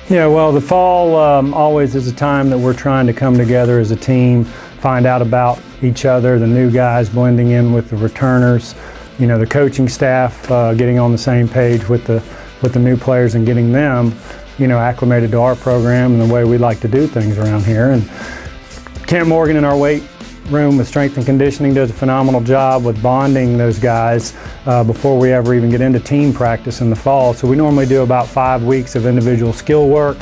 Yeah, well, the fall always is a time that we're trying to come together as a team, find out about each other, the new guys blending in with the returners, the coaching staff getting on the same page with the new players and getting them, acclimated to our program and the way we like to do things around here. And Kent Morgan in our weight room with strength and conditioning does a phenomenal job with bonding those guys before we ever even get into team practice in the fall. So we normally do about 5 weeks of individual skill work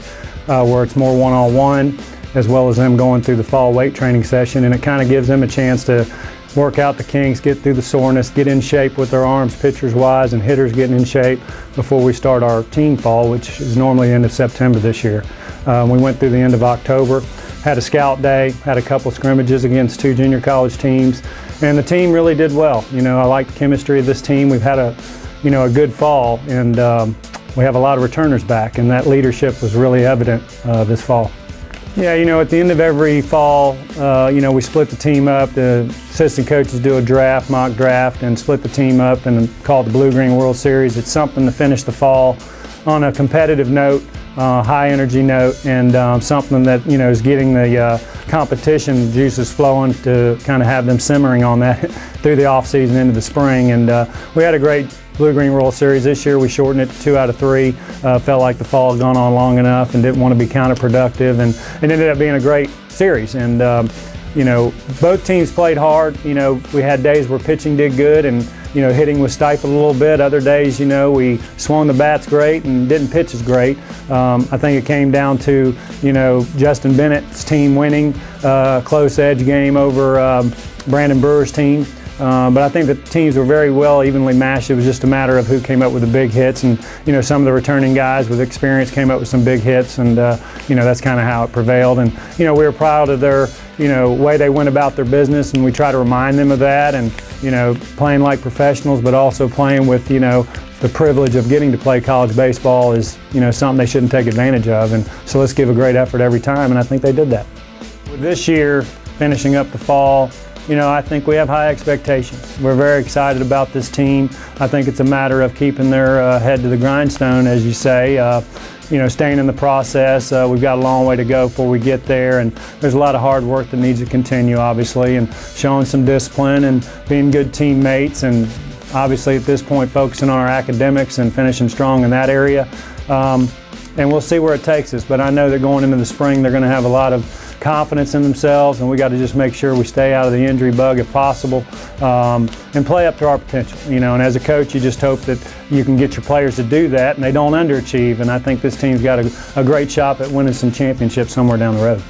where it's more one-on-one, as well as them going through the fall weight training session, and it kind of gives them a chance to work out the kinks, get through the soreness, get in shape with their arms pitchers wise and hitters getting in shape before we start our team fall, which is normally end of September this year. We went through the end of October, had a scout day, had a couple scrimmages against 2 junior college teams, and the team really did well. I like the chemistry of this team. We've had a good fall, and we have a lot of returners back, and that leadership was really evident this fall. Yeah, at the end of every fall, we split the team up. The assistant coaches do a mock draft, and split the team up and call it the Blue-Green World Series. It's something to finish the fall on a competitive note, high energy note, and something that is getting the competition juices flowing to kind of have them simmering on that through the off season into the spring. And we had a great Blue-Green World Series this year. We shortened it to 2 out of 3. Felt like the fall had gone on long enough and didn't want to be counterproductive, and it ended up being a great series. And both teams played hard. We had days where pitching did good and hitting was stifled a little bit. Other days, we swung the bats great and didn't pitch as great. I think it came down to Justin Bennett's team winning a close edge game over Brandon Brewer's team. But I think the teams were very well evenly matched. It was just a matter of who came up with the big hits, and some of the returning guys with experience came up with some big hits, and that's kind of how it prevailed. And we were proud of their way they went about their business, and we try to remind them of that, and playing like professionals, but also playing with the privilege of getting to play college baseball is something they shouldn't take advantage of. And so let's give a great effort every time, and I think they did that. With this year finishing up the fall, I think we have high expectations. We're very excited about this team. I think it's a matter of keeping their head to the grindstone, as you say, staying in the process. We've got a long way to go before we get there, and there's a lot of hard work that needs to continue, obviously, and showing some discipline and being good teammates, and obviously at this point focusing on our academics and finishing strong in that area. And we'll see where it takes us, but I know that going into the spring they're going to have a lot of confidence in themselves, and we got to just make sure we stay out of the injury bug if possible, and play up to our potential. And as a coach, you just hope that you can get your players to do that and they don't underachieve, and I think this team's got a great shot at winning some championships somewhere down the road.